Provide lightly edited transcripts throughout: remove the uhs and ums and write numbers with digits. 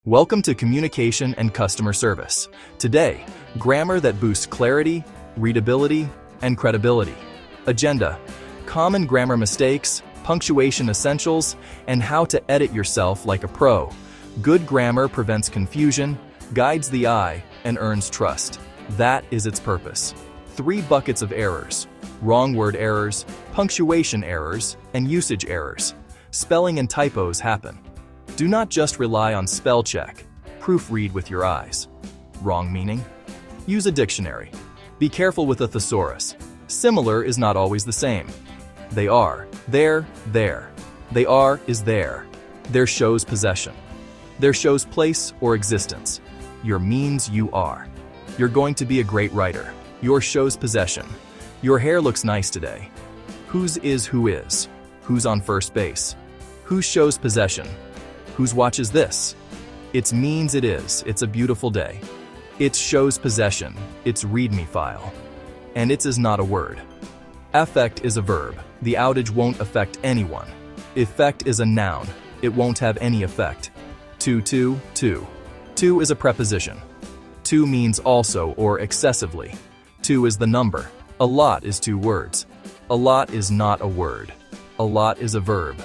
Welcome to Communication and Customer Service. Today, grammar that boosts clarity, readability, and credibility. Agenda: common grammar mistakes, punctuation essentials, and how to edit yourself like a pro. Good grammar prevents confusion, guides the eye, and earns trust. That is its purpose. 3 buckets of errors: wrong word errors, punctuation errors, and usage errors. Spelling and typos happen. Do not just rely on spell check. Proofread with your eyes. Wrong meaning? Use a dictionary. Be careful with a thesaurus. Similar is not always the same. They are, there. They are is there. There shows possession. There shows place or existence. Your means you are. You're going to be a great writer. Your shows possession. Your hair looks nice today. Whose is who is. Who's on first base. Who shows possession. Whose watch is this? It means it is. It's a beautiful day. It shows possession. It's readme file. And it's is not a word. Affect is a verb. The outage won't affect anyone. Effect is a noun. It won't have any effect. To. To is a preposition. To means also or excessively. To is the number. A lot is 2 words. A lot is not a word. A lot is a verb.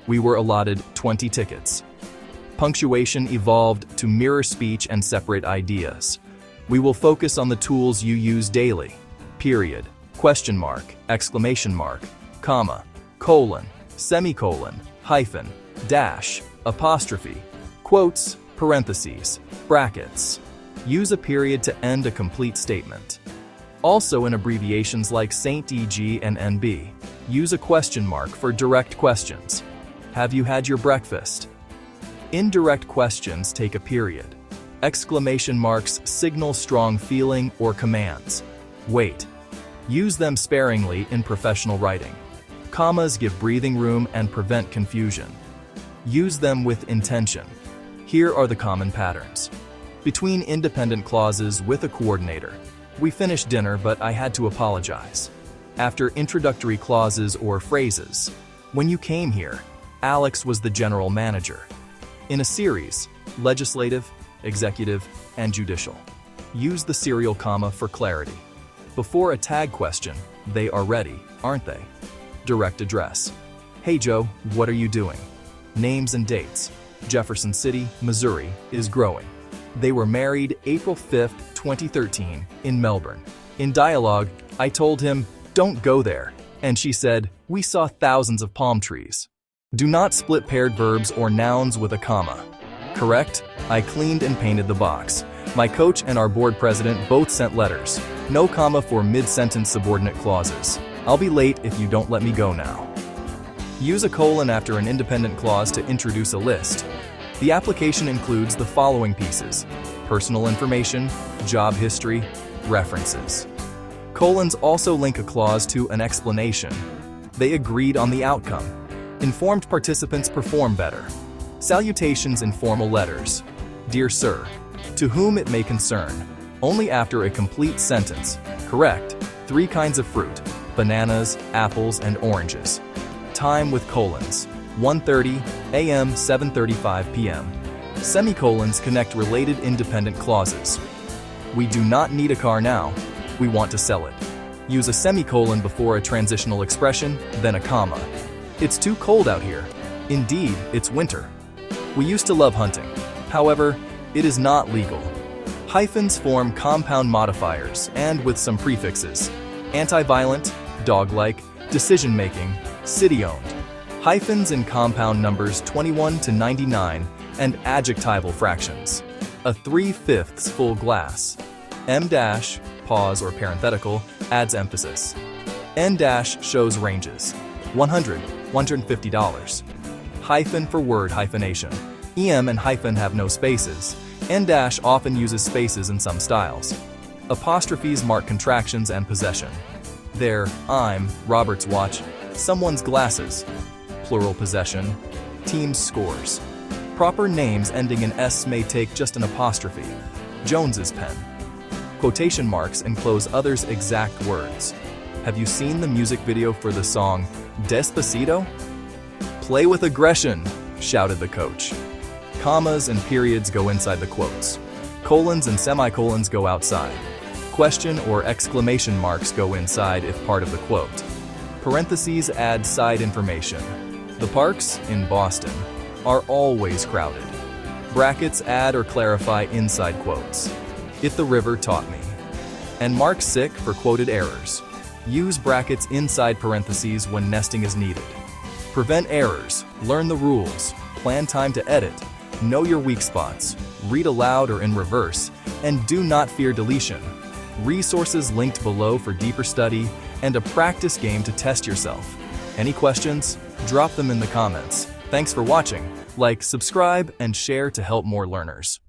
We were allotted 20 tickets. Punctuation evolved to mirror speech and separate ideas. We will focus on the tools you use daily. Period, question mark, exclamation mark, comma, colon, semicolon, hyphen, dash, apostrophe, quotes, parentheses, brackets. Use a period to end a complete statement. Also in abbreviations like Saint EG and NB. Use a question mark for direct questions. Have you had your breakfast? Indirect questions take a period. Exclamation marks signal strong feeling or commands. Wait. Use them sparingly in professional writing. Commas give breathing room and prevent confusion. Use them with intention. Here are the common patterns. Between independent clauses with a coordinator. We finished dinner, but I had to apologize. After introductory clauses or phrases. When you came here, Alex was the general manager. In a series, legislative, executive, and judicial. Use the serial comma for clarity. Before a tag question, they are ready, aren't they? Direct address. Hey Joe, what are you doing? Names and dates. Jefferson City, Missouri, is growing. They were married April 5th, 2013, in Melbourne. In dialogue, I told him, don't go there. And she said, we saw thousands of palm trees. Do not split paired verbs or nouns with a comma. Correct? I cleaned and painted the box. My coach and our board president both sent letters. No comma for mid-sentence subordinate clauses. I'll be late if you don't let me go now. Use a colon after an independent clause to introduce a list. The application includes the following pieces: personal information, job history, references. Colons also link a clause to an explanation. They agreed on the outcome. Informed participants perform better. Salutations in formal letters. Dear Sir, to whom it may concern, only after a complete sentence. Correct. 3 kinds of fruit: bananas, apples, and oranges. Time with colons: 1:30 a.m., 7:35 p.m. Semicolons connect related independent clauses. We do not need a car now. We want to sell it. Use a semicolon before a transitional expression, then a comma. It's too cold out here. Indeed, it's winter. We used to love hunting. However, it is not legal. Hyphens form compound modifiers and with some prefixes. Anti-violent, dog-like, decision-making, city-owned. Hyphens in compound numbers 21 to 99 and adjectival fractions. A 3/5 full glass. M dash, pause or parenthetical, adds emphasis. N dash shows ranges. $100, $150. Hyphen for word hyphenation. EM and hyphen have no spaces. N dash often uses spaces in some styles. Apostrophes mark contractions and possession. There, I'm, Robert's watch, someone's glasses. Plural possession. Team's scores. Proper names ending in S may take just an apostrophe. Jones's pen. Quotation marks enclose others' exact words. Have you seen the music video for the song Despacito? Play with aggression, shouted the coach. Commas and periods go inside the quotes. Colons and semicolons go outside. Question or exclamation marks go inside if part of the quote. Parentheses add side information. The parks in Boston are always crowded. Brackets add or clarify inside quotes. It the river taught me. And mark sick for quoted errors. Use brackets inside parentheses when nesting is needed. Prevent errors, learn the rules, plan time to edit, know your weak spots, read aloud or in reverse, and do not fear deletion. Resources linked below for deeper study and a practice game to test yourself. Any questions? Drop them in the comments. Thanks for watching. Like, subscribe, and share to help more learners.